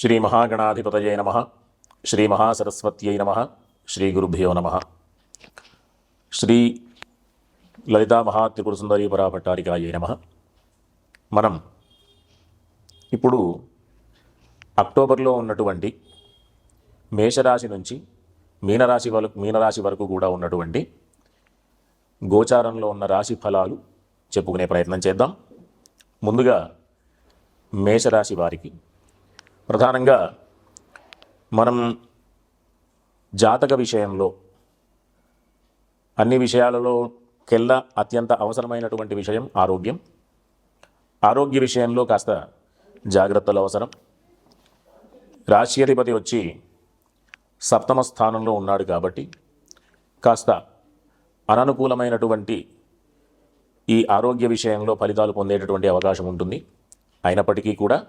శ్రీ మహాగణాధిపతయే నమః. శ్రీ మహాసరస్వత్యై నమః. శ్రీ గురుభ్యో నమః. శ్రీ లలితా మహాత్రిపుర సుందరీ పరాభట్టారికాయే నమః. మనం ఇప్పుడు అక్టోబర్లో ఉన్నటువంటి మేషరాశి నుంచి మీనరాశి వరకు కూడా ఉన్నటువంటి గోచారంలో ఉన్న రాశి ఫలాలు చెప్పుకునే ప్రయత్నం చేద్దాం. ముందుగా మేషరాశి వారికి ప్రధానంగా మనం జాతక విషయంలో అన్ని విషయాలలోకెల్లా అత్యంత అవసరమైనటువంటి విషయం ఆరోగ్యం. ఆరోగ్య విషయంలో కాస్త జాగ్రత్తలు అవసరం. రాశ్యాధిపతి వచ్చి సప్తమ స్థానంలో ఉన్నాడు కాబట్టి కాస్త అననుకూలమైనటువంటి ఈ ఆరోగ్య విషయంలో ఫలితాలు పొందేటటువంటి అవకాశం ఉంటుంది. అయినప్పటికీ కూడా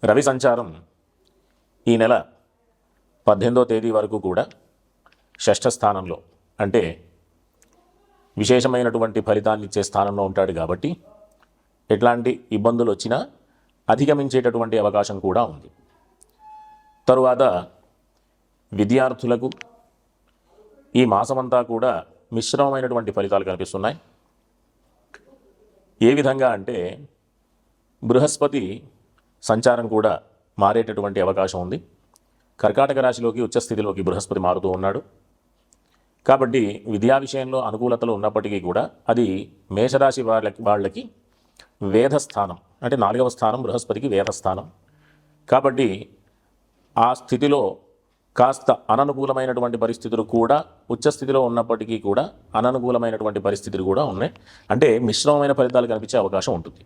రవి సంచారం ఈ నెల 18వ తేదీ వరకు కూడా షష్ఠ స్థానంలో, అంటే విశేషమైనటువంటి ఫలితాన్ని ఇచ్చే స్థానంలో ఉంటాడు కాబట్టి ఎట్లాంటి ఇబ్బందులు వచ్చినా అధిగమించేటటువంటి అవకాశం కూడా ఉంది. తరువాత విద్యార్థులకు ఈ మాసమంతా కూడా మిశ్రమమైనటువంటి ఫలితాలు కనిపిస్తున్నాయి. ఏ విధంగా అంటే బృహస్పతి సంచారం కూడా మారేటటువంటి అవకాశం ఉంది. కర్కాటక రాశిలోకి ఉచ్చస్థితిలోకి బృహస్పతి మారుతూ ఉన్నాడు కాబట్టి విద్యా విషయంలో అనుకూలతలు ఉన్నప్పటికీ కూడా అది మేషరాశి వాళ్ళకి వేధస్థానం, అంటే 4వ స్థానం బృహస్పతికి వేధస్థానం కాబట్టి ఆ స్థితిలో కాస్త అననుకూలమైనటువంటి పరిస్థితులు కూడా ఉచ్చస్థితిలో ఉన్నప్పటికీ కూడా అననుకూలమైనటువంటి పరిస్థితులు కూడా ఉన్నాయి. అంటే మిశ్రమమైన ఫలితాలు కనిపించే అవకాశం ఉంటుంది.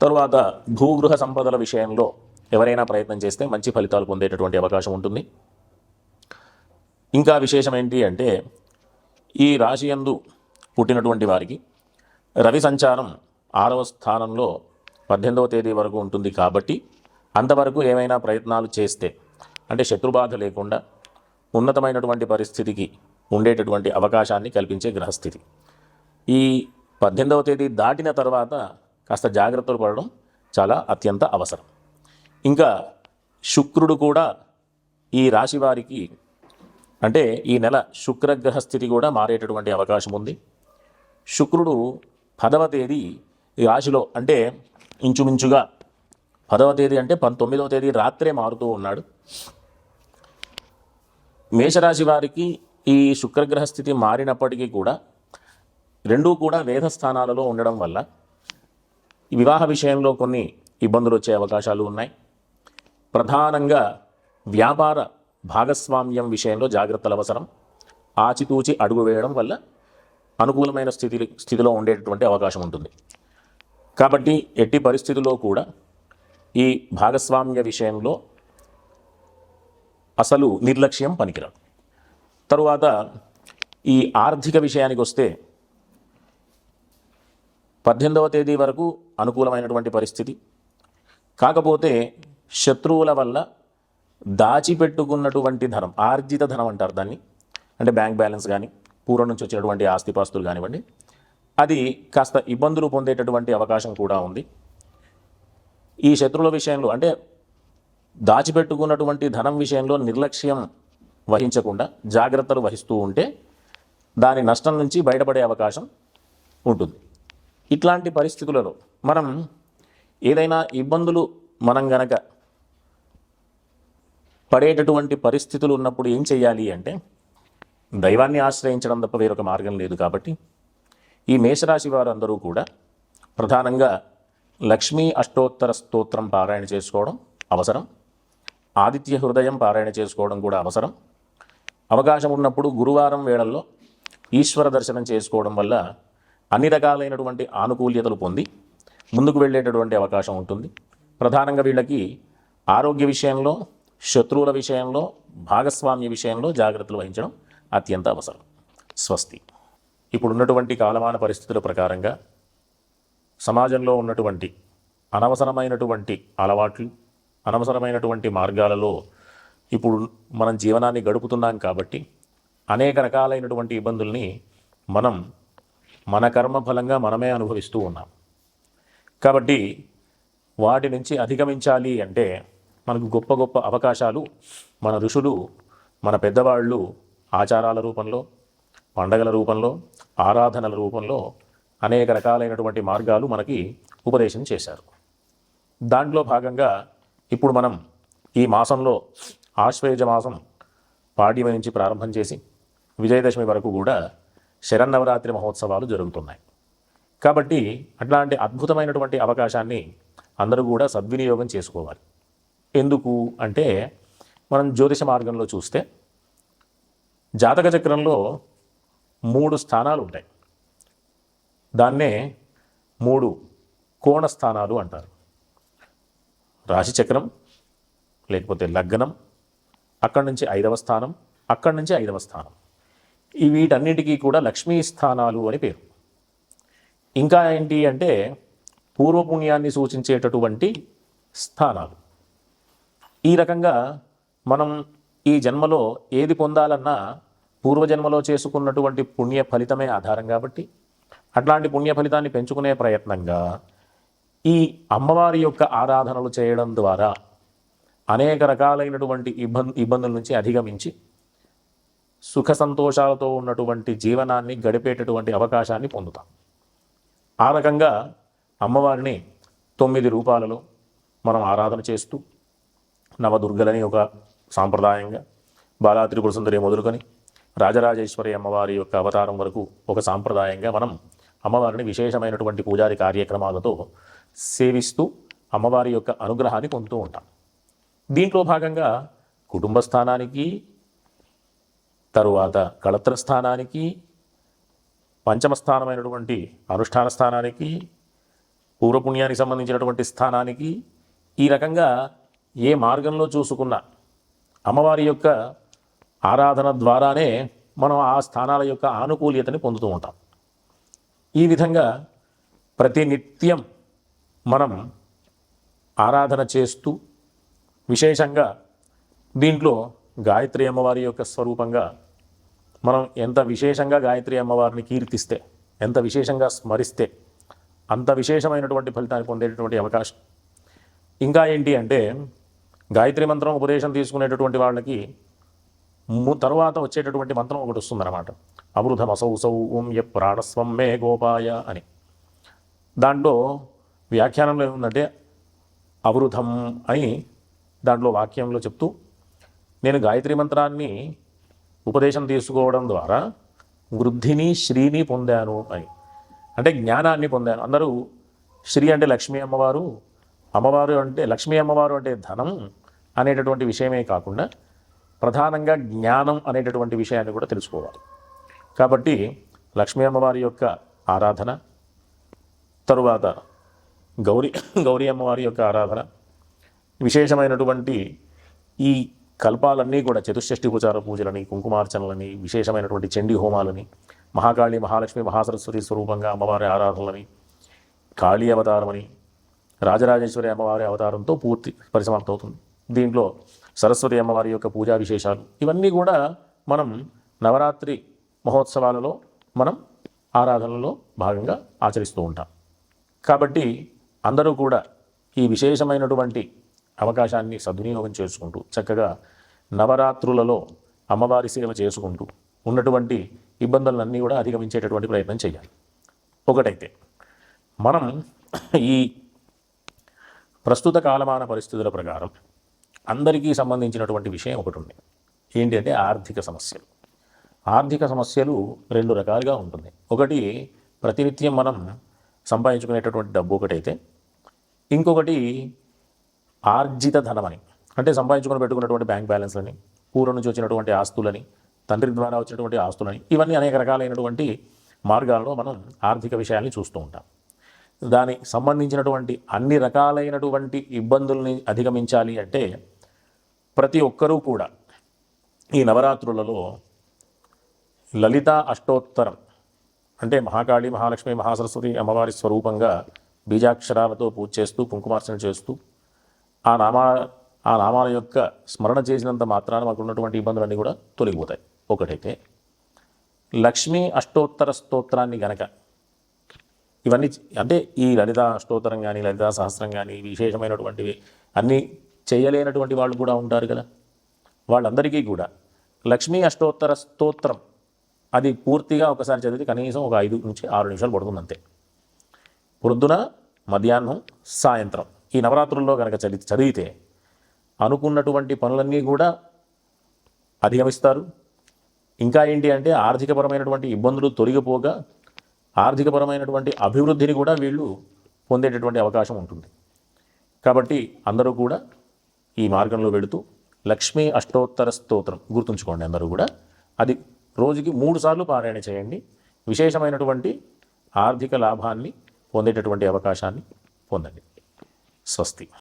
తరువాత భూగృహ సంపదల విషయంలో ఎవరైనా ప్రయత్నం చేస్తే మంచి ఫలితాలు పొందేటటువంటి అవకాశం ఉంటుంది. ఇంకా విశేషం ఏంటి అంటే ఈ రాశి యందు పుట్టినటువంటి వారికి రవి సంచారం 6వ స్థానంలో 18వ తేదీ వరకు ఉంటుంది కాబట్టి అంతవరకు ఏమైనా ప్రయత్నాలు చేస్తే, అంటే శత్రుబాధ లేకుండా ఉన్నతమైనటువంటి పరిస్థితికి ఉండేటటువంటి అవకాశాన్ని కల్పించే గ్రహస్థితి. ఈ 18వ తేదీ దాటిన తర్వాత కాస్త జాగ్రత్తలు పడడం చాలా అత్యంత అవసరం. ఇంకా శుక్రుడు కూడా ఈ రాశి వారికి, అంటే ఈ నెల శుక్రగ్రహ స్థితి కూడా మారేటటువంటి అవకాశం ఉంది. శుక్రుడు 10వ తేదీ ఈ రాశిలో, అంటే ఇంచుమించుగా 10వ తేదీ అంటే 19వ తేదీ రాత్రే మారుతూ ఉన్నాడు. మేషరాశి వారికి ఈ శుక్రగ్రహ స్థితి మారినప్పటికీ కూడా రెండూ కూడా వేధస్థానాలలో ఉండడం వల్ల ఈ వివాహ విషయంలో కొన్ని ఇబ్బందులు వచ్చే అవకాశాలు ఉన్నాయి. ప్రధానంగా వ్యాపార భాగస్వామ్యం విషయంలో జాగ్రత్తలు అవసరం. ఆచితూచి అడుగు వేయడం వల్ల అనుకూలమైన స్థితిలో ఉండేటటువంటి అవకాశం ఉంటుంది. కాబట్టి ఎట్టి పరిస్థితుల్లో కూడా ఈ భాగస్వామ్య విషయంలో అసలు నిర్లక్ష్యం పనికిరాదు. తరువాత ఈ ఆర్థిక విషయానికి వస్తే 18వ తేదీ వరకు అనుకూలమైనటువంటి పరిస్థితి. కాకపోతే శత్రువుల వల్ల దాచిపెట్టుకున్నటువంటి ధనం, ఆర్జిత ధనం అంటారు దాన్ని, అంటే బ్యాంక్ బ్యాలెన్స్ కానీ పూర్వం నుంచి వచ్చినటువంటి ఆస్తిపాస్తులు కానివ్వండి, అది కాస్త ఇబ్బందులు పొందేటటువంటి అవకాశం కూడా ఉంది. ఈ శత్రువుల విషయంలో, అంటే దాచిపెట్టుకున్నటువంటి ధనం విషయంలో నిర్లక్ష్యం వహించకుండా జాగ్రత్తలు వహిస్తూ ఉంటే దాని నష్టం నుంచి బయటపడే అవకాశం ఉంటుంది. ఇట్లాంటి పరిస్థితులలో మనం ఏదైనా ఇబ్బందులు మనం గనక పడేటటువంటి పరిస్థితులు ఉన్నప్పుడు ఏం చేయాలి అంటే దైవాన్ని ఆశ్రయించడం తప్ప వేరొక మార్గం లేదు. కాబట్టి ఈ మేషరాశి వారందరూ కూడా ప్రధానంగా లక్ష్మీ అష్టోత్తర స్తోత్రం పారాయణ చేసుకోవడం అవసరం. ఆదిత్య హృదయం పారాయణ చేసుకోవడం కూడా అవసరం. అవకాశం ఉన్నప్పుడు గురువారం వేళల్లో ఈశ్వర దర్శనం చేసుకోవడం వల్ల అన్ని రకాలైనటువంటి ఆనుకూల్యతలు పొంది ముందుకు వెళ్ళేటటువంటి అవకాశం ఉంటుంది. ప్రధానంగా వీళ్ళకి ఆరోగ్య విషయంలో, శత్రువుల విషయంలో, భాగస్వామ్య విషయంలో జాగ్రత్తలు వహించడం అత్యంత అవసరం. స్వస్తి. ఇప్పుడున్నటువంటి కాలమాన పరిస్థితుల ప్రకారంగా సమాజంలో ఉన్నటువంటి అనవసరమైనటువంటి అలవాట్లు, అనవసరమైనటువంటి మార్గాలలో ఇప్పుడు మనం జీవనాన్ని గడుపుతున్నాం కాబట్టి అనేక రకాలైనటువంటి ఇబ్బందుల్ని మనం మన కర్మఫలంగా మనమే అనుభవిస్తూ ఉన్నాం. కాబట్టి వాటి నుంచి అధిగమించాలి అంటే మనకు గొప్ప గొప్ప అవకాశాలు మన ఋషులు, మన పెద్దవాళ్ళు ఆచారాల రూపంలో, పండగల రూపంలో, ఆరాధనల రూపంలో అనేక రకాలైనటువంటి మార్గాలు మనకి ఉపదేశం చేశారు. దాంట్లో భాగంగా ఇప్పుడు మనం ఈ మాసంలో ఆశ్వేజ మాసం పాడ్యమి నుంచి ప్రారంభం చేసి విజయదశమి వరకు కూడా శరన్నవరాత్రి మహోత్సవాలు జరుగుతున్నాయి. కాబట్టి అట్లాంటి అద్భుతమైనటువంటి అవకాశాన్ని అందరూ కూడా సద్వినియోగం చేసుకోవాలి. ఎందుకు అంటే మనం జ్యోతిష మార్గంలో చూస్తే జాతక చక్రంలో 3 స్థానాలు ఉంటాయి. దాన్నే 3 కోణ స్థానాలు అంటారు. రాశి చక్రం, లేకపోతే లగ్నం, అక్కడి నుంచి 5వ స్థానం, అక్కడి నుంచి 5వ స్థానం. వీటన్నిటికీ కూడా లక్ష్మీ స్థానాలు అని పేరు. ఇంకా ఏంటి అంటే పూర్వపుణ్యాన్ని సూచించేటటువంటి స్థానాలు. ఈ రకంగా మనం ఈ జన్మలో ఏది పొందాలన్నా పూర్వజన్మలో చేసుకున్నటువంటి పుణ్య ఫలితమే ఆధారం కాబట్టి అట్లాంటి పుణ్య ఫలితాన్ని పెంచుకునే ప్రయత్నంగా ఈ అమ్మవారి యొక్క ఆరాధనలు చేయడం ద్వారా అనేక రకాలైనటువంటి ఇబ్బందుల నుంచి అధిగమించి సుఖ సంతోషాలతో ఉన్నటువంటి జీవనాన్ని గడిపేటటువంటి అవకాశాన్ని పొందుతాం. ఆ రకంగా అమ్మవారిని 9 రూపాలలో మనం ఆరాధన చేస్తూ నవదుర్గలని ఒక సాంప్రదాయంగా, బాలా త్రిపుర సుందరి మొదలుకొని రాజరాజేశ్వరి అమ్మవారి యొక్క అవతారం వరకు ఒక సాంప్రదాయంగా మనం అమ్మవారిని విశేషమైనటువంటి పూజాది కార్యక్రమాలతో సేవిస్తూ అమ్మవారి యొక్క అనుగ్రహాన్ని పొందుతూ ఉంటాం. దీంట్లో భాగంగా కుటుంబ స్థానానికి, తరువాత కళత్ర స్థానానికి, పంచమ స్థానమైనటువంటి అనుష్ఠాన స్థానానికి, పూర్వపుణ్యానికి సంబంధించినటువంటి స్థానానికి, ఈ రకంగా ఏ మార్గంలో చూసుకున్న అమ్మవారి యొక్క ఆరాధన ద్వారానే మనం ఆ స్థానాల యొక్క ఆనుకూల్యతని పొందుతూ ఉంటాం. ఈ విధంగా ప్రతినిత్యం మనం ఆరాధన చేస్తూ విశేషంగా దీంట్లో గాయత్రి అమ్మవారి యొక్క స్వరూపంగా మనం ఎంత విశేషంగా గాయత్రి అమ్మవారిని కీర్తిస్తే, ఎంత విశేషంగా స్మరిస్తే అంత విశేషమైనటువంటి ఫలితాన్ని పొందేటటువంటి అవకాశం. ఇంకా ఏంటి అంటే గాయత్రి మంత్రం ఉపదేశం తీసుకునేటటువంటి వాళ్ళకి తర్వాత వచ్చేటటువంటి మంత్రం ఒకటి వస్తుందన్నమాట. అవృధమసౌసౌ ఓం య ప్రాణస్వం మే గోపాయ అని. దాంట్లో వ్యాఖ్యానంలో ఏముందంటే అవృధం అని దాంట్లో వాక్యంలో చెప్తూ, నేను గాయత్రి మంత్రాన్ని ఉపదేశం తీసుకోవడం ద్వారా వృద్ధిని శ్రీని పొందాను అని. అంటే జ్ఞానాన్ని పొందాను. అందరూ శ్రీ అంటే లక్ష్మీ అమ్మవారు, అమ్మవారు అంటే లక్ష్మీ అమ్మవారు అంటే ధనం అనేటటువంటి విషయమే కాకుండా ప్రధానంగా జ్ఞానం అనేటటువంటి విషయాన్ని కూడా తెలుసుకోవాలి. కాబట్టి లక్ష్మీ అమ్మవారి యొక్క ఆరాధన, తరువాత గౌరీ అమ్మవారి యొక్క ఆరాధన, విశేషమైనటువంటి ఈ కల్పాలన్నీ కూడా చతుషష్ఠి ఉపచార పూజలని, కుంకుమార్చనలని, విశేషమైనటువంటి చండీ హోమాలని, మహాకాళి, మహాలక్ష్మి, మహాసరస్వతి స్వరూపంగా అమ్మవారి ఆరాధనలని, కాళీ అవతారమని, రాజరాజేశ్వరి అమ్మవారి అవతారంతో పూర్తి పరిసమాప్తం అవుతుంది. దీంట్లో సరస్వతి అమ్మవారి యొక్క పూజా విశేషాలు ఇవన్నీ కూడా మనం నవరాత్రి మహోత్సవాలలో మనం ఆరాధనలో భాగంగా ఆచరిస్తూ ఉంటాం. కాబట్టి అందరూ కూడా ఈ విశేషమైనటువంటి అవకాశాన్ని సద్వినియోగం చేసుకుంటూ చక్కగా నవరాత్రులలో అమ్మవారి సేవ చేసుకుంటూ ఉన్నటువంటి ఇబ్బందులన్నీ కూడా అధిగమించేటటువంటి ప్రయత్నం చేయాలి. ఒకటైతే మనం ఈ ప్రస్తుత కాలమాన పరిస్థితుల ప్రకారం అందరికీ సంబంధించినటువంటి విషయం ఒకటి ఉంది. ఏంటి అంటే ఆర్థిక సమస్యలు. ఆర్థిక సమస్యలు 2 రకాలుగా ఉంటుంది. ఒకటి ప్రతినిత్యం మనం సంపాదించుకునేటటువంటి డబ్బు ఒకటైతే, ఇంకొకటి ఆర్జిత ధనమని, అంటే సంపాదించుకొని పెట్టుకున్నటువంటి బ్యాంక్ బ్యాలెన్స్లని, పూర్వం నుంచి వచ్చినటువంటి ఆస్తులని, తండ్రి ద్వారా వచ్చినటువంటి ఆస్తులని, ఇవన్నీ అనేక రకాలైనటువంటి మార్గాల్లో మనం ఆర్థిక విషయాల్ని చూస్తూ ఉంటాం. దానికి సంబంధించినటువంటి అన్ని రకాలైనటువంటి ఇబ్బందుల్ని అధిగమించాలి అంటే ప్రతి ఒక్కరూ కూడా ఈ నవరాత్రులలో లలితా అష్టోత్తరం, అంటే మహాకాళి, మహాలక్ష్మి, మహాసరస్వతి అమ్మవారి స్వరూపంగా బీజాక్షరాలతో పూజ చేస్తూ, కుంకుమార్చన చేస్తూ ఆ నామాల యొక్క స్మరణ చేసినంత మాత్రాన మాకు ఉన్నటువంటి ఇబ్బందులన్నీ కూడా తొలగిపోతాయి. ఒకటైతే లక్ష్మీ అష్టోత్తర స్తోత్రాన్ని గనక ఇవన్నీ అంటే ఈ లలితా అష్టోత్తరం కానీ, లలితా సహస్రం కానీ, విశేషమైనటువంటివి అన్నీ చేయలేనటువంటి వాళ్ళు కూడా ఉంటారు కదా, వాళ్ళందరికీ కూడా లక్ష్మీ అష్టోత్తర స్తోత్రం అది పూర్తిగా ఒకసారి చదివితే కనీసం ఒక 5 నుంచి 6 నిమిషాలు పడుతుంది అంతే. పొద్దున, మధ్యాహ్నం, సాయంత్రం ఈ నవరాత్రుల్లో కనుక చదివితే అనుకున్నటువంటి పనులన్నీ కూడా అధిగమిస్తారు. ఇంకా ఏంటి అంటే ఆర్థికపరమైనటువంటి ఇబ్బందులు తొలగిపోగా ఆర్థికపరమైనటువంటి అభివృద్ధిని కూడా వీళ్ళు పొందేటటువంటి అవకాశం ఉంటుంది. కాబట్టి అందరూ కూడా ఈ మార్గంలో వెళుతూ లక్ష్మీ అష్టోత్తర స్తోత్రం గుర్తుంచుకోండి. అందరూ కూడా అది రోజుకి 3 సార్లు పారాయణ చేయండి. విశేషమైనటువంటి ఆర్థిక లాభాన్ని పొందేటటువంటి అవకాశాన్ని పొందండి. స్వస్తి.